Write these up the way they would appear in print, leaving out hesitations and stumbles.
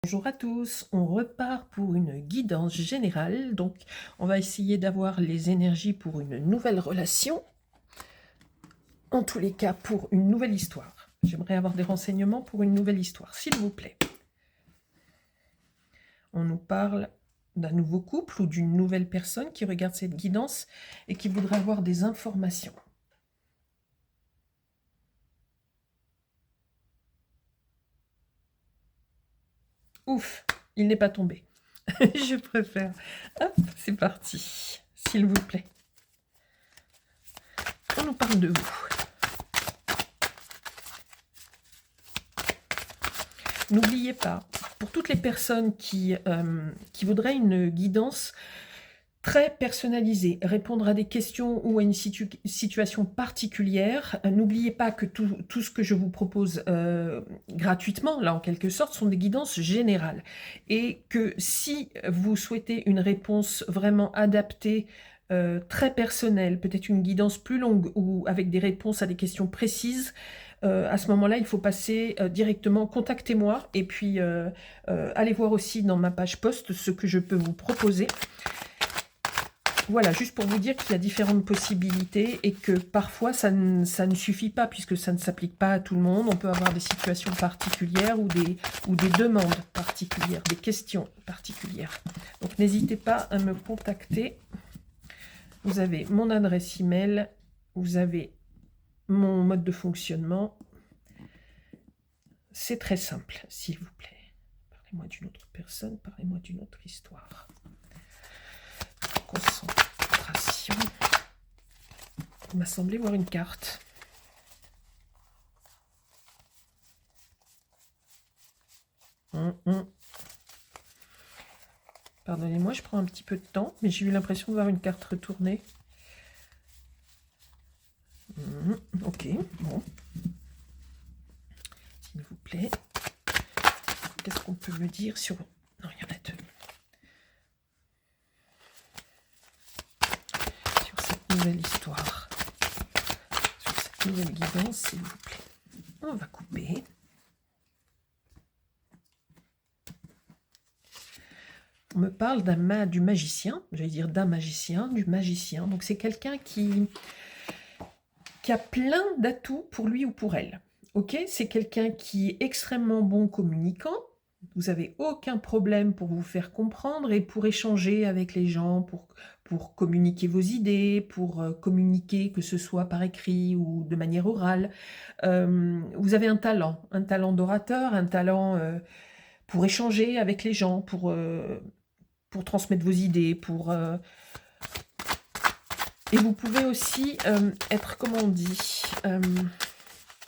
Bonjour à tous, on repart pour une guidance générale, donc on va essayer d'avoir les énergies pour une nouvelle relation, en tous les cas pour une nouvelle histoire. J'aimerais avoir des renseignements pour une nouvelle histoire, s'il vous plaît. On nous parle d'un nouveau couple ou d'une nouvelle personne qui regarde cette guidance et qui voudrait avoir des informations. Ouf, il n'est pas tombé. Je préfère. Hop, c'est parti, s'il vous plaît. On nous parle de vous. N'oubliez pas, pour toutes les personnes qui voudraient une guidance très personnalisée, répondre à des questions ou à une situation particulière, n'oubliez pas que tout ce que je vous propose gratuitement, là en quelque sorte, sont des guidances générales. Et que si vous souhaitez une réponse vraiment adaptée, très personnelle, peut-être une guidance plus longue ou avec des réponses à des questions précises, à ce moment-là, il faut passer directement, contactez-moi et puis allez voir aussi dans ma page post ce que je peux vous proposer. Voilà, juste pour vous dire qu'il y a différentes possibilités et que parfois ça ne suffit pas puisque ça ne s'applique pas à tout le monde. On peut avoir des situations particulières ou des demandes particulières, des questions particulières. Donc n'hésitez pas à me contacter. Vous avez mon adresse email, vous avez mon mode de fonctionnement. C'est très simple, s'il vous plaît. Parlez-moi d'une autre personne, parlez-moi d'une autre histoire. Concentration. Il m'a semblé voir une carte. Pardonnez-moi, je prends un petit peu de temps, mais j'ai eu l'impression de voir une carte retournée. Ok, bon. S'il vous plaît. Qu'est-ce qu'on peut me dire sur... Non, il y en a deux. Sur cette nouvelle histoire. Sur cette nouvelle guidance, s'il vous plaît. On va couper. On me parle du magicien, j'allais dire d'un magicien, du magicien. Donc c'est quelqu'un qui a plein d'atouts pour lui ou pour elle. Ok, c'est quelqu'un qui est extrêmement bon communicant. Vous n'avez aucun problème pour vous faire comprendre et pour échanger avec les gens, pour communiquer vos idées, pour communiquer, que ce soit par écrit ou de manière orale. Vous avez un talent d'orateur, un talent pour échanger avec les gens, pour transmettre vos idées, et vous pouvez aussi être, comment on dit,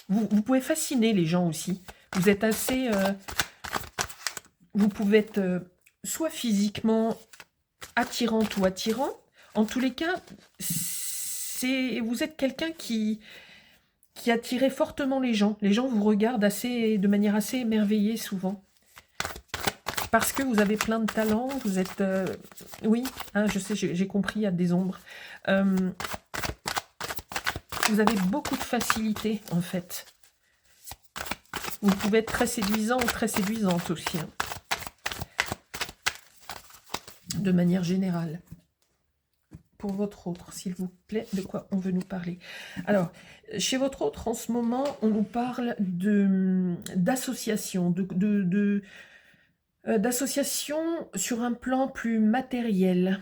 vous pouvez fasciner les gens aussi. Vous êtes assez... vous pouvez être soit physiquement attirante ou attirant. En tous les cas, vous êtes quelqu'un qui attire fortement les gens. Les gens vous regardent de manière assez émerveillée souvent. Parce que vous avez plein de talents, vous êtes... oui, hein, je sais, j'ai compris, il y a des ombres. Vous avez beaucoup de facilité, en fait. Vous pouvez être très séduisant ou très séduisante aussi. Hein. De manière générale. Pour votre autre, s'il vous plaît, de quoi on veut nous parler. Alors, chez votre autre, en ce moment, on nous parle d'association, d'association sur un plan plus matériel.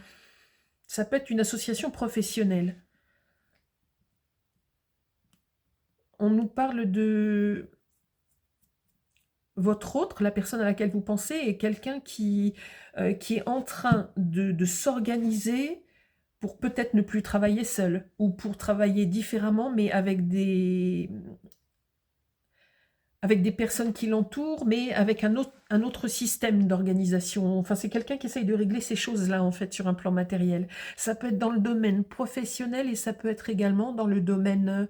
Ça peut être une association professionnelle. On nous parle de votre autre, la personne à laquelle vous pensez, est quelqu'un qui est en train de s'organiser pour peut-être ne plus travailler seul, ou pour travailler différemment, mais avec des personnes qui l'entourent, mais avec un autre système d'organisation. Enfin, c'est quelqu'un qui essaye de régler ces choses-là, en fait, sur un plan matériel. Ça peut être dans le domaine professionnel et ça peut être également dans le domaine...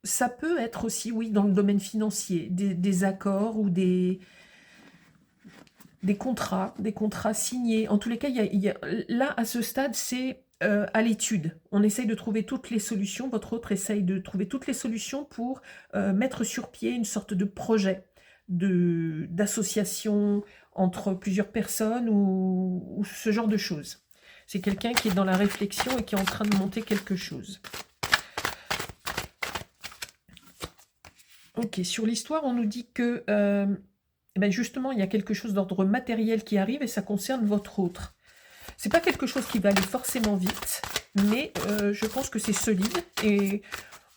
ça peut être aussi, oui, dans le domaine financier, des accords ou des contrats signés. En tous les cas, là, à ce stade, c'est à l'étude. On essaye de trouver toutes les solutions. Votre autre essaye de trouver toutes les solutions pour mettre sur pied une sorte de projet d'association entre plusieurs personnes ou ce genre de choses. C'est quelqu'un qui est dans la réflexion et qui est en train de monter quelque chose. Ok, sur l'histoire, on nous dit que ben justement, il y a quelque chose d'ordre matériel qui arrive et ça concerne votre autre. C'est pas quelque chose qui va aller forcément vite, mais je pense que c'est solide et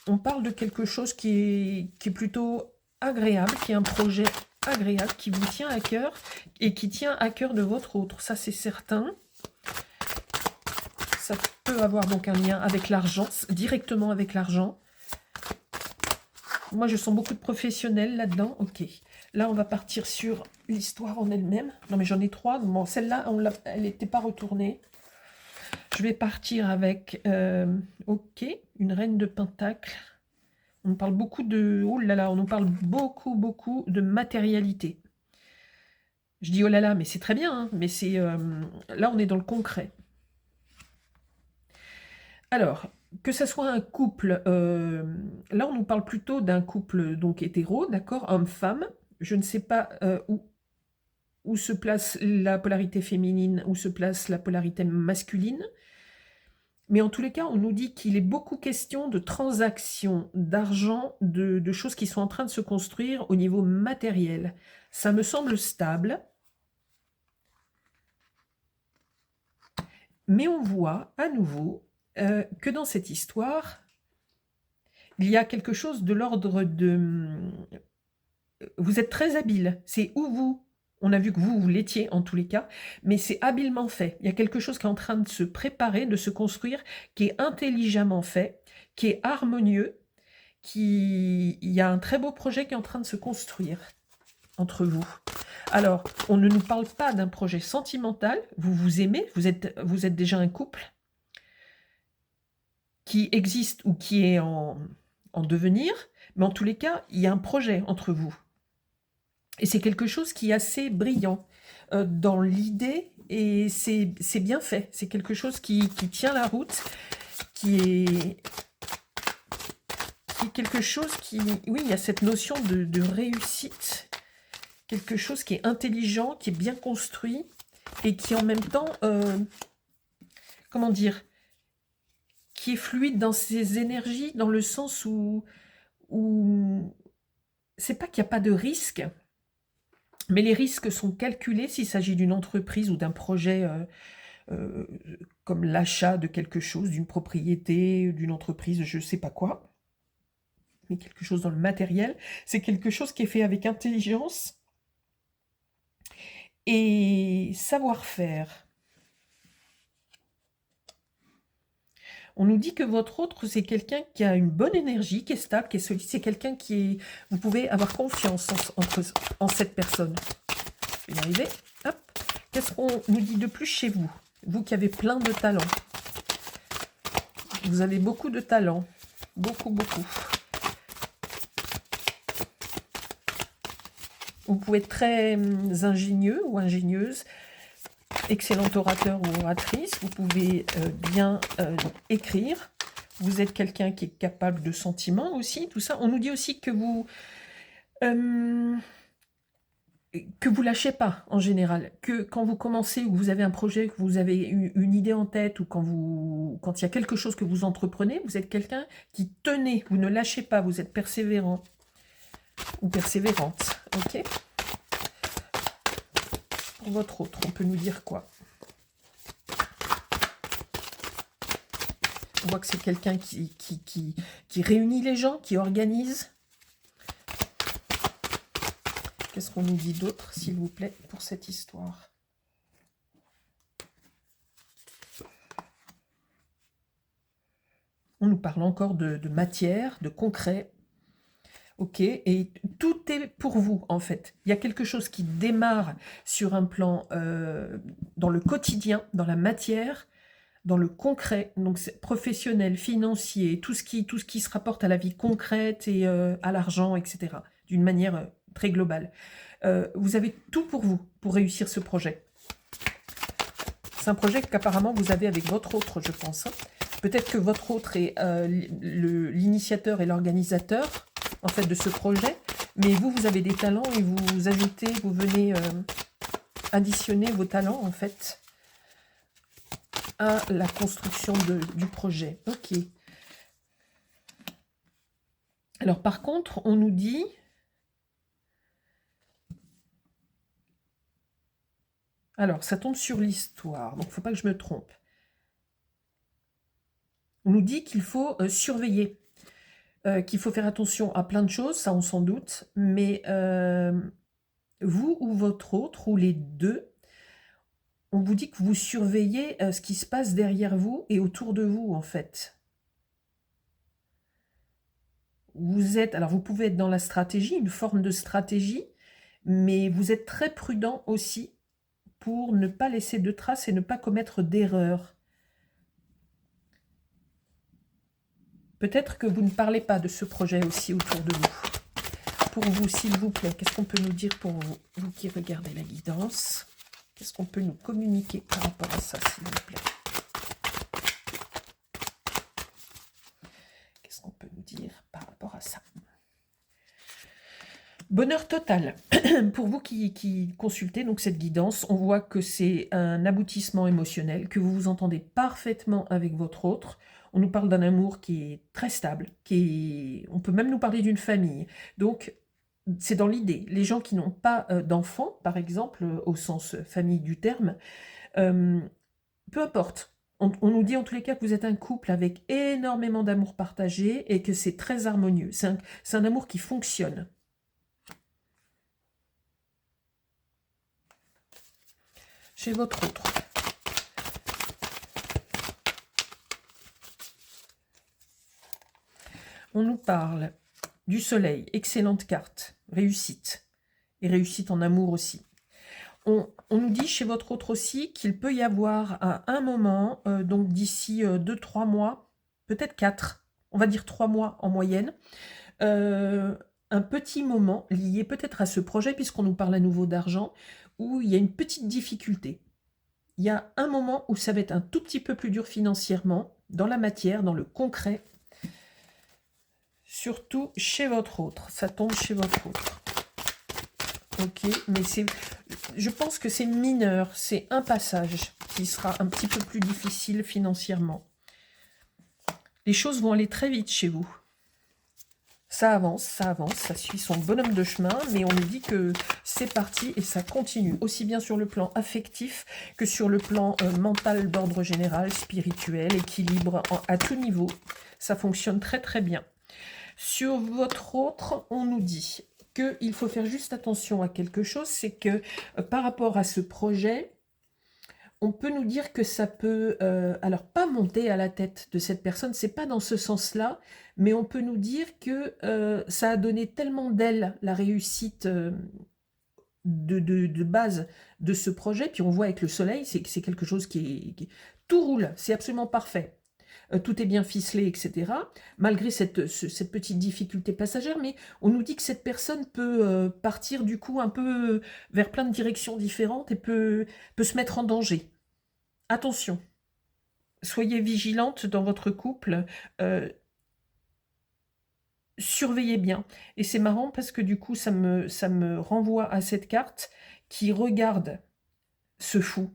on parle de quelque chose qui est plutôt agréable, qui est un projet agréable, qui vous tient à cœur et qui tient à cœur de votre autre. Ça, c'est certain. Ça peut avoir donc un lien avec l'argent, directement avec l'argent. Moi, je sens beaucoup de professionnels là-dedans. Ok. Là, on va partir sur l'histoire en elle-même. Non, mais j'en ai 3. Bon, celle-là, elle n'était pas retournée. Je vais partir avec, ok, une reine de pentacle. On nous parle beaucoup de, oh là là, on nous parle beaucoup de matérialité. Je dis oh là là, mais c'est très bien, hein, mais c'est, là, on est dans le concret. Alors, que ce soit un couple, là, on nous parle plutôt d'un couple donc hétéro, d'accord, homme-femme. Je ne sais pas où se place la polarité féminine, où se place la polarité masculine. Mais en tous les cas, on nous dit qu'il est beaucoup question de transactions, d'argent, de choses qui sont en train de se construire au niveau matériel. Ça me semble stable. Mais on voit à nouveau que dans cette histoire, il y a quelque chose de l'ordre de... Vous êtes très habile. C'est où vous... On a vu que vous l'étiez en tous les cas, mais c'est habilement fait. Il y a quelque chose qui est en train de se préparer, de se construire, qui est intelligemment fait, qui est harmonieux, il y a un très beau projet qui est en train de se construire entre vous. Alors, on ne nous parle pas d'un projet sentimental, vous vous aimez, vous êtes déjà un couple qui existe ou qui est en devenir, mais en tous les cas, il y a un projet entre vous. Et c'est quelque chose qui est assez brillant dans l'idée, et c'est bien fait. C'est quelque chose qui tient la route, qui est quelque chose qui... Oui, il y a cette notion de réussite, quelque chose qui est intelligent, qui est bien construit, et qui en même temps, comment dire, qui est fluide dans ses énergies, dans le sens où c'est pas qu'il n'y a pas de risque, mais les risques sont calculés s'il s'agit d'une entreprise ou d'un projet comme l'achat de quelque chose, d'une propriété, d'une entreprise, je ne sais pas quoi, mais quelque chose dans le matériel. C'est quelque chose qui est fait avec intelligence et savoir-faire. On nous dit que votre autre, c'est quelqu'un qui a une bonne énergie, qui est stable, qui est solide. C'est quelqu'un qui est... Vous pouvez avoir confiance en cette personne. Je vais y arriver. Hop. Qu'est-ce qu'on nous dit de plus chez vous? Vous qui avez plein de talents. Vous avez beaucoup de talents. Beaucoup. Vous pouvez être très ingénieux ou ingénieuse. Excellent orateur ou oratrice, vous pouvez bien écrire, vous êtes quelqu'un qui est capable de sentiments aussi, tout ça. On nous dit aussi que vous lâchez pas en général, que quand vous commencez ou que vous avez un projet, que vous avez une idée en tête ou quand il y a quelque chose que vous entreprenez, vous êtes quelqu'un qui tenez, vous ne lâchez pas, vous êtes persévérant ou persévérante, ok? Votre autre, on peut nous dire quoi? On voit que c'est quelqu'un qui réunit les gens, qui organise. Qu'est-ce qu'on nous dit d'autre, s'il vous plaît, pour cette histoire? On nous parle encore de matière, de concret. Ok, et tout est pour vous, en fait. Il y a quelque chose qui démarre sur un plan dans le quotidien, dans la matière, dans le concret, donc c'est professionnel, financier, tout ce qui se rapporte à la vie concrète et à l'argent, etc., d'une manière très globale. Vous avez tout pour vous, pour réussir ce projet. C'est un projet qu'apparemment vous avez avec votre autre, je pense. Hein. Peut-être que votre autre est l'initiateur et l'organisateur, en fait, de ce projet. Mais vous, vous avez des talents et vous ajoutez, vous venez additionner vos talents, en fait, à la construction du projet. Ok. Alors, par contre, on nous dit... Alors, ça tombe sur l'histoire, donc il ne faut pas que je me trompe. On nous dit qu'il faut surveiller, qu'il faut faire attention à plein de choses, ça on s'en doute, mais vous ou votre autre, ou les deux, on vous dit que vous surveillez ce qui se passe derrière vous et autour de vous, en fait. Vous êtes, alors vous pouvez être dans la stratégie, une forme de stratégie, mais vous êtes très prudent aussi pour ne pas laisser de traces et ne pas commettre d'erreurs. Peut-être que vous ne parlez pas de ce projet aussi autour de vous. Pour vous, s'il vous plaît, qu'est-ce qu'on peut nous dire pour vous, vous qui regardez la guidance? Qu'est-ce qu'on peut nous communiquer par rapport à ça, s'il vous plaît? Qu'est-ce qu'on peut nous dire par rapport à ça? Bonheur total. Pour vous qui consultez donc cette guidance, on voit que c'est un aboutissement émotionnel, que vous vous entendez parfaitement avec votre autre. On nous parle d'un amour qui est très stable, on peut même nous parler d'une famille. Donc, c'est dans l'idée. Les gens qui n'ont pas d'enfants, par exemple, au sens famille du terme, peu importe. On nous dit en tous les cas que vous êtes un couple avec énormément d'amour partagé et que c'est très harmonieux. C'est un amour qui fonctionne. Chez votre autre. On nous parle du soleil, excellente carte, réussite, et réussite en amour aussi. On nous dit chez votre autre aussi qu'il peut y avoir à un moment, donc d'ici 2-3 mois, peut-être 4, on va dire 3 mois en moyenne, un petit moment lié peut-être à ce projet, puisqu'on nous parle à nouveau d'argent, où il y a une petite difficulté. Il y a un moment où ça va être un tout petit peu plus dur financièrement, dans la matière, dans le concret, surtout chez votre autre. Ça tombe chez votre autre. Ok, mais je pense que c'est mineur, c'est un passage qui sera un petit peu plus difficile financièrement. Les choses vont aller très vite chez vous. Ça avance, ça suit son bonhomme de chemin, mais on nous dit que c'est parti et ça continue, aussi bien sur le plan affectif que sur le plan mental d'ordre général, spirituel, équilibre à tout niveau. Ça fonctionne très très bien. Sur votre autre, on nous dit qu'il faut faire juste attention à quelque chose, c'est que par rapport à ce projet, on peut nous dire que ça peut, alors pas monter à la tête de cette personne, c'est pas dans ce sens-là, mais on peut nous dire que ça a donné tellement d'elle la réussite de base de ce projet, puis on voit avec le soleil, c'est quelque chose tout roule, c'est absolument parfait. Tout est bien ficelé, etc. Malgré cette petite difficulté passagère, mais on nous dit que cette personne peut partir du coup un peu vers plein de directions différentes et peut se mettre en danger. Attention, soyez vigilante dans votre couple, surveillez bien. Et c'est marrant parce que du coup, ça me renvoie à cette carte qui regarde ce fou.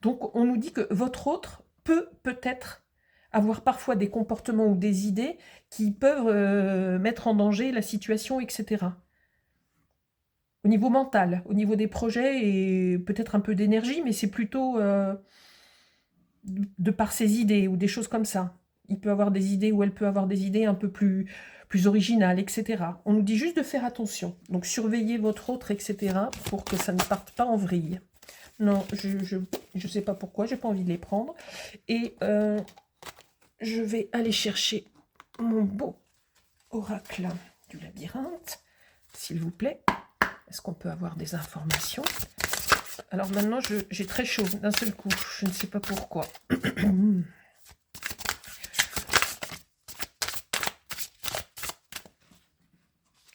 Donc, on nous dit que votre autre peut-être avoir parfois des comportements ou des idées qui peuvent mettre en danger la situation, etc. Au niveau mental, au niveau des projets et peut-être un peu d'énergie, mais c'est plutôt de par ses idées ou des choses comme ça. Il peut avoir des idées ou elle peut avoir des idées un peu plus originales, etc. On nous dit juste de faire attention. Donc, surveillez votre autre, etc. pour que ça ne parte pas en vrille. Non, je sais pas pourquoi, j'ai pas envie de les prendre. Et je vais aller chercher mon beau oracle du labyrinthe, s'il vous plaît. Est-ce qu'on peut avoir des informations? Alors maintenant, j'ai très chaud d'un seul coup. Je ne sais pas pourquoi.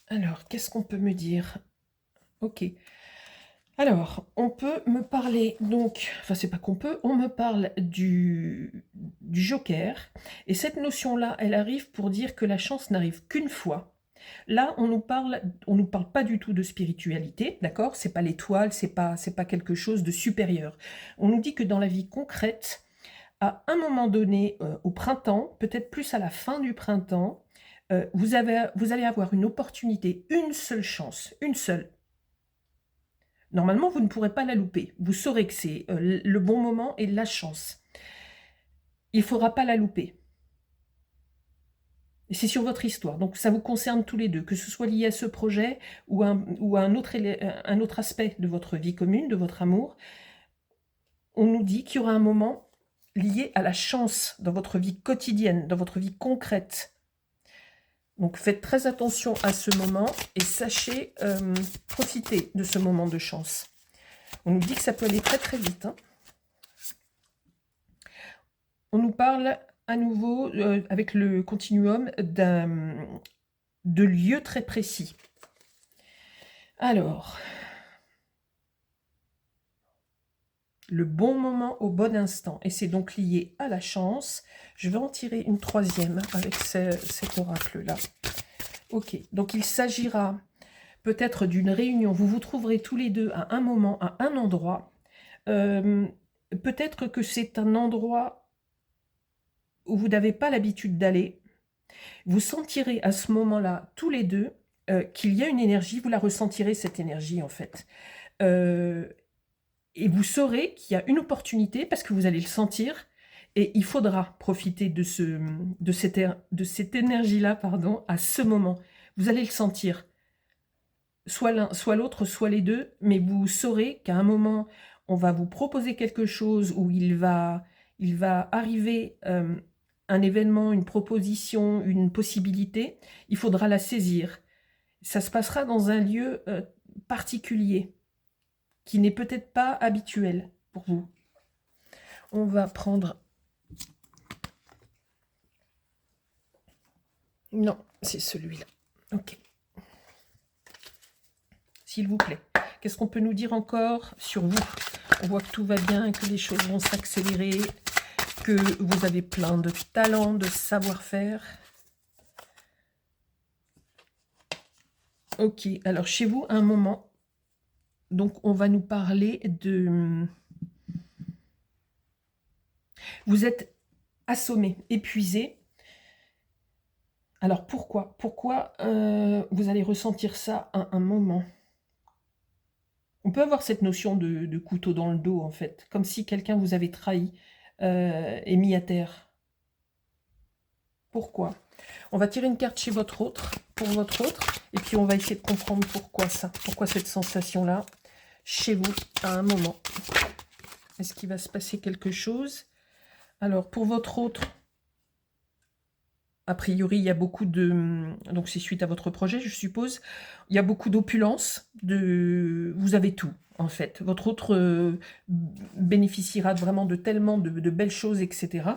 Alors, qu'est-ce qu'on peut me dire? Ok. Alors, on peut me parler, donc, enfin c'est pas qu'on peut, on me parle du joker, et cette notion-là, elle arrive pour dire que la chance n'arrive qu'une fois. Là, on nous parle pas du tout de spiritualité, d'accord? C'est pas l'étoile, c'est pas quelque chose de supérieur. On nous dit que dans la vie concrète, à un moment donné, au printemps, peut-être plus à la fin du printemps, vous allez avoir une opportunité, une seule chance, une seule. Normalement, vous ne pourrez pas la louper. Vous saurez que c'est le bon moment et la chance. Il ne faudra pas la louper. Et c'est sur votre histoire. Donc, ça vous concerne tous les deux, que ce soit lié à ce projet ou à un autre aspect de votre vie commune, de votre amour. On nous dit qu'il y aura un moment lié à la chance dans votre vie quotidienne, dans votre vie concrète. Donc, faites très attention à ce moment et sachez profiter de ce moment de chance. On nous dit que ça peut aller très très vite. Hein. On nous parle à nouveau, avec le continuum, de lieux très précis. Alors, le bon moment au bon instant. Et c'est donc lié à la chance. Je vais en tirer une troisième avec cet oracle-là. Ok, donc il s'agira peut-être d'une réunion. Vous vous trouverez tous les deux à un moment, à un endroit. Peut-être que c'est un endroit où vous n'avez pas l'habitude d'aller. Vous sentirez à ce moment-là, tous les deux, qu'il y a une énergie. Vous la ressentirez, cette énergie, en fait. Et vous saurez qu'il y a une opportunité, parce que vous allez le sentir, et il faudra profiter de cette énergie-là, pardon, à ce moment. Vous allez le sentir. Soit l'un, soit l'autre, soit les deux, mais vous saurez qu'à un moment, on va vous proposer quelque chose où il va arriver un événement, une proposition, une possibilité, il faudra la saisir. Ça se passera dans un lieu particulier, qui n'est peut-être pas habituel pour vous. On va prendre... Non, c'est celui-là. Ok. S'il vous plaît. Qu'est-ce qu'on peut nous dire encore sur vous? On voit que tout va bien, que les choses vont s'accélérer, que vous avez plein de talent, de savoir-faire. Ok, alors chez vous, un moment, donc on va nous parler de... Vous êtes assommé, épuisé. Alors pourquoi vous allez ressentir ça à un moment? On peut avoir cette notion de couteau dans le dos, en fait, comme si quelqu'un vous avait trahi et mis à terre. Pourquoi? On va tirer une carte chez votre autre, pour votre autre, et puis on va essayer de comprendre pourquoi ça, pourquoi cette sensation-là, chez vous, à un moment. Est-ce qu'il va se passer quelque chose? Alors, pour votre autre, a priori, il y a beaucoup de... Donc, c'est suite à votre projet, je suppose. Il y a beaucoup d'opulence. Vous avez tout, en fait. Votre autre bénéficiera vraiment de tellement de belles choses, etc.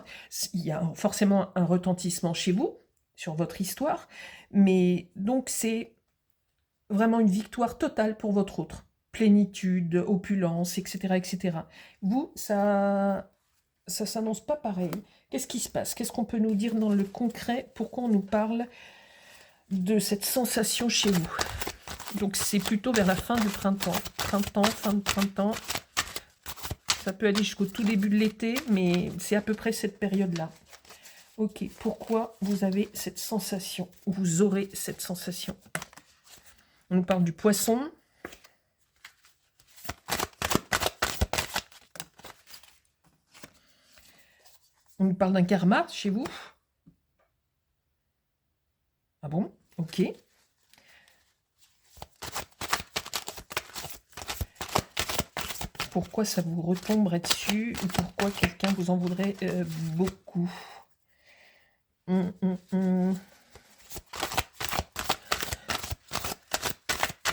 Il y a forcément un retentissement chez vous, sur votre histoire. Mais donc, c'est vraiment une victoire totale pour votre autre. Plénitude, opulence, etc., etc. Vous, ça s'annonce pas pareil. Qu'est-ce qui se passe? Qu'est-ce qu'on peut nous dire dans le concret? Pourquoi on nous parle de cette sensation chez vous? Donc c'est plutôt vers la fin du printemps. Printemps, fin de printemps. Ça peut aller jusqu'au tout début de l'été, mais c'est à peu près cette période-là. Ok, pourquoi vous avez cette sensation? Vous aurez cette sensation. On nous parle du poisson. On nous parle d'un karma chez vous. Ah bon? Ok. Pourquoi ça vous retomberait dessus? Ou pourquoi quelqu'un vous en voudrait beaucoup?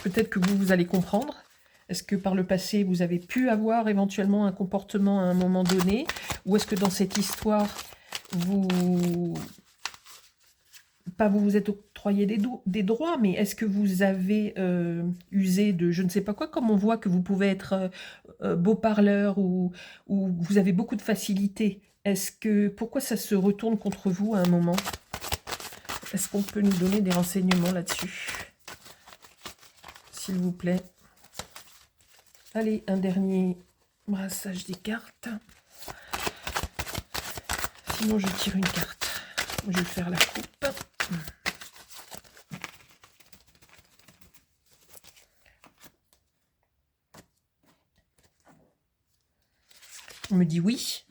Peut-être que vous allez comprendre. Est-ce que par le passé, vous avez pu avoir éventuellement un comportement à un moment donné? Ou est-ce que dans cette histoire, vous vous êtes octroyer des droits, mais est-ce que vous avez usé de je ne sais pas quoi, comme on voit que vous pouvez être beau parleur ou vous avez beaucoup de facilité? Pourquoi ça se retourne contre vous à un moment? Est-ce qu'on peut nous donner des renseignements là-dessus? S'il vous plaît. Allez, un dernier brassage des cartes. Sinon, je tire une carte. Je vais faire la coupe. On me dit oui.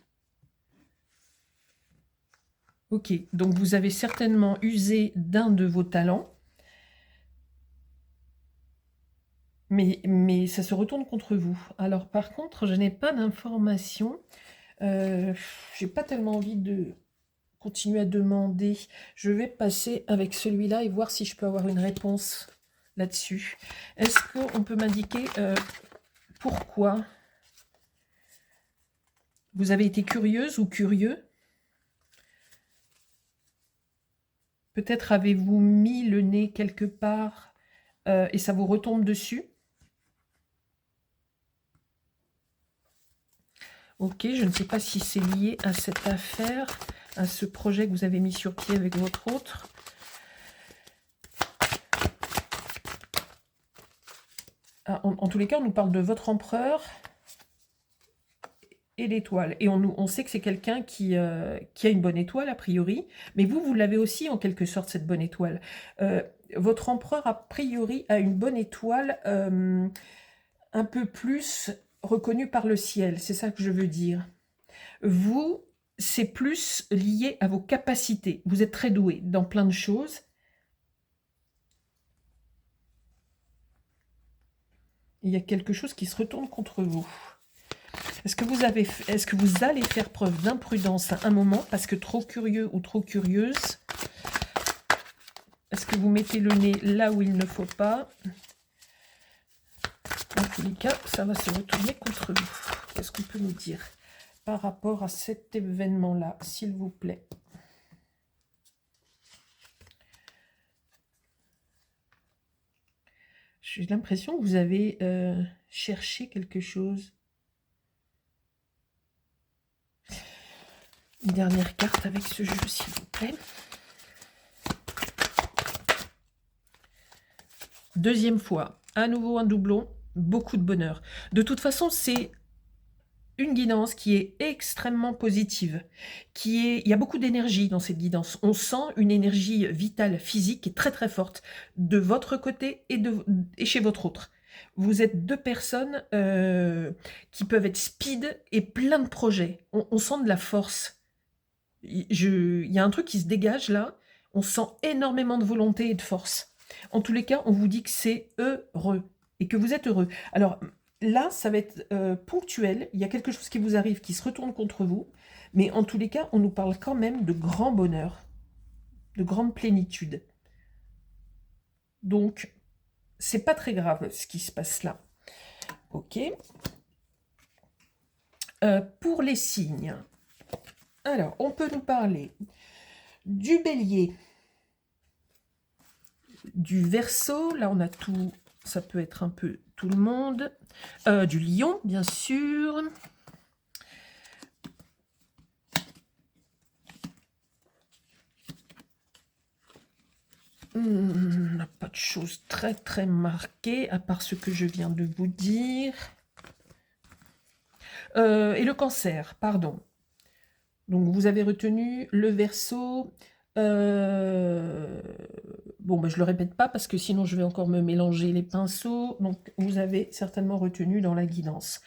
Ok, donc vous avez certainement usé d'un de vos talents. Mais ça se retourne contre vous. Alors par contre, je n'ai pas d'informations. J'ai pas tellement envie de continuer à demander. Je vais passer avec celui-là et voir si je peux avoir une réponse là-dessus. Est-ce qu'on peut m'indiquer pourquoi vous avez été curieuse ou curieux? Peut-être avez-vous mis le nez quelque part et ça vous retombe dessus? Ok, je ne sais pas si c'est lié à cette affaire, à ce projet que vous avez mis sur pied avec votre autre. Ah, en tous les cas, on nous parle de votre empereur et l'étoile. Et on sait que c'est quelqu'un qui a une bonne étoile, a priori. Mais vous l'avez aussi, en quelque sorte, cette bonne étoile. Votre empereur, a priori, a une bonne étoile un peu plus reconnue par le ciel. C'est ça que je veux dire. Vous, c'est plus lié à vos capacités. Vous êtes très doué dans plein de choses. Il y a quelque chose qui se retourne contre vous. Est-ce que vous allez faire preuve d'imprudence à un moment parce que trop curieux ou trop curieuse? Est-ce que vous mettez le nez là où il ne faut pas? En tous les cas, ça va se retourner contre vous. Qu'est-ce qu'on peut nous dire par rapport à cet événement-là, s'il vous plaît? J'ai l'impression que vous avez cherché quelque chose. Une dernière carte avec ce jeu, s'il vous plaît. Deuxième fois, à nouveau un doublon, beaucoup de bonheur. De toute façon, c'est une guidance qui est extrêmement positive. Il y a beaucoup d'énergie dans cette guidance. On sent une énergie vitale, physique, qui est très très forte de votre côté et chez votre autre. Vous êtes deux personnes qui peuvent être speed et plein de projets. On sent de la force. Il y a un truc qui se dégage là. On sent énormément de volonté et de force. En tous les cas, on vous dit que c'est heureux et que vous êtes heureux. Alors là, ça va être ponctuel. Il y a quelque chose qui vous arrive qui se retourne contre vous. Mais en tous les cas, on nous parle quand même de grand bonheur, de grande plénitude. Donc, c'est pas très grave ce qui se passe là. Ok. Pour les signes. Alors, on peut nous parler du Bélier, du Verseau. Là, on a tout. Ça peut être un peu tout le monde. Du Lion, bien sûr. On n'a pas de choses très très marquées, à part ce que je viens de vous dire. Et le Cancer, pardon. Donc, vous avez retenu le Verseau. Bon, ben, je ne le répète pas parce que sinon je vais encore me mélanger les pinceaux. Donc, vous avez certainement retenu dans la guidance.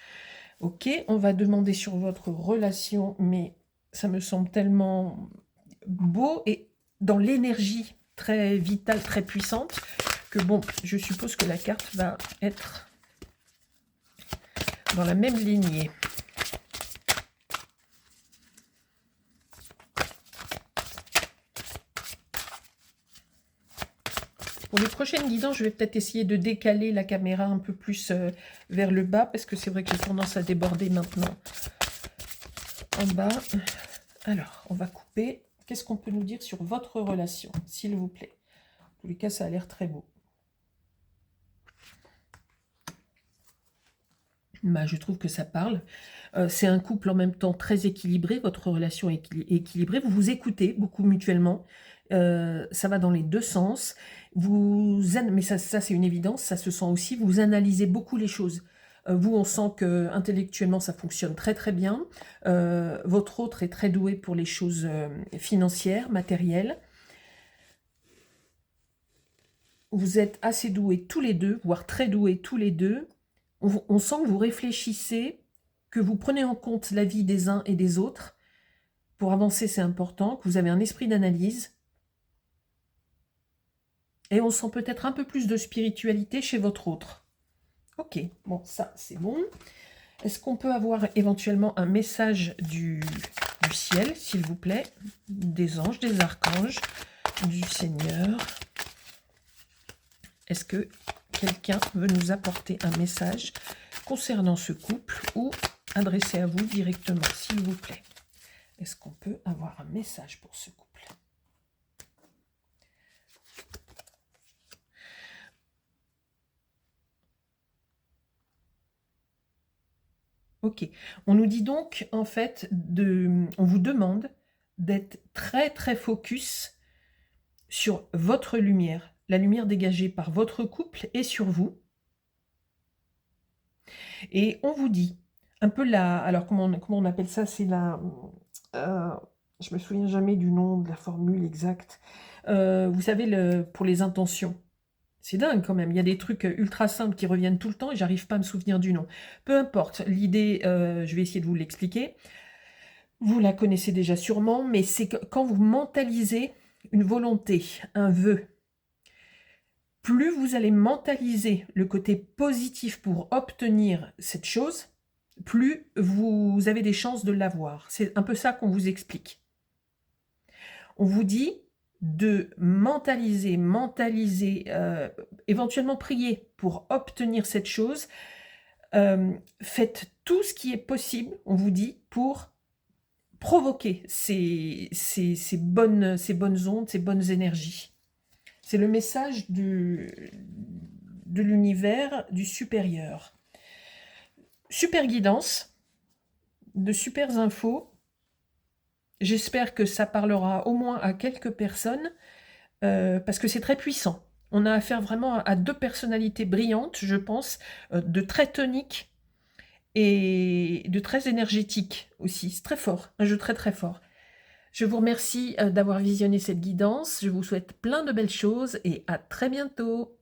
Ok, on va demander sur votre relation, mais ça me semble tellement beau et dans l'énergie très vitale, très puissante, que bon, je suppose que la carte va être dans la même lignée. Pour les prochaines guidances, je vais peut-être essayer de décaler la caméra un peu plus vers le bas, parce que c'est vrai que j'ai tendance à déborder maintenant en bas. Alors, on va couper. Qu'est-ce qu'on peut nous dire sur votre relation, s'il vous plaît? tous les cas, ça a l'air très beau. Bah, je trouve que ça parle. C'est un couple en même temps très équilibré, votre relation est équilibrée, vous vous écoutez beaucoup mutuellement, ça va dans les deux sens. Mais ça c'est une évidence, ça se sent aussi, vous analysez beaucoup les choses. Vous, on sent que intellectuellement ça fonctionne très très bien. Votre autre est très doué pour les choses financières, matérielles. Vous êtes assez doués tous les deux, voire très doués tous les deux. On sent que vous réfléchissez, que vous prenez en compte l'avis des uns et des autres. Pour avancer, c'est important, que vous avez un esprit d'analyse. Et on sent peut-être un peu plus de spiritualité chez votre autre. Ok, bon, ça, c'est bon. Est-ce qu'on peut avoir éventuellement un message du ciel, s'il vous plaît? Des anges, des archanges, du Seigneur. Est-ce que quelqu'un veut nous apporter un message concernant ce couple ou adressé à vous directement, s'il vous plaît? Est-ce qu'on peut avoir un message pour ce couple? Ok. On nous dit donc, en fait, on vous demande d'être très très focus sur votre lumière, la lumière dégagée par votre couple et sur vous. Et on vous dit, un peu alors comment on appelle ça? C'est je me souviens jamais du nom de la formule exacte. Vous savez, pour les intentions. C'est dingue quand même, il y a des trucs ultra simples qui reviennent tout le temps et j'arrive pas à me souvenir du nom. Peu importe, l'idée, je vais essayer de vous l'expliquer. Vous la connaissez déjà sûrement, mais c'est que quand vous mentalisez une volonté, un vœu, plus vous allez mentaliser le côté positif pour obtenir cette chose, plus vous avez des chances de l'avoir. C'est un peu ça qu'on vous explique. On vous dit de mentaliser, éventuellement prier pour obtenir cette chose. Faites tout ce qui est possible, on vous dit, pour provoquer ces bonnes ondes, ces bonnes énergies. C'est le message de l'univers, du supérieur. Super guidance, de super infos. J'espère que ça parlera au moins à quelques personnes, parce que c'est très puissant. On a affaire vraiment à deux personnalités brillantes, je pense, de très toniques et de très énergétiques aussi. C'est très fort, un jeu très très fort. Je vous remercie d'avoir visionné cette guidance. Je vous souhaite plein de belles choses et à très bientôt.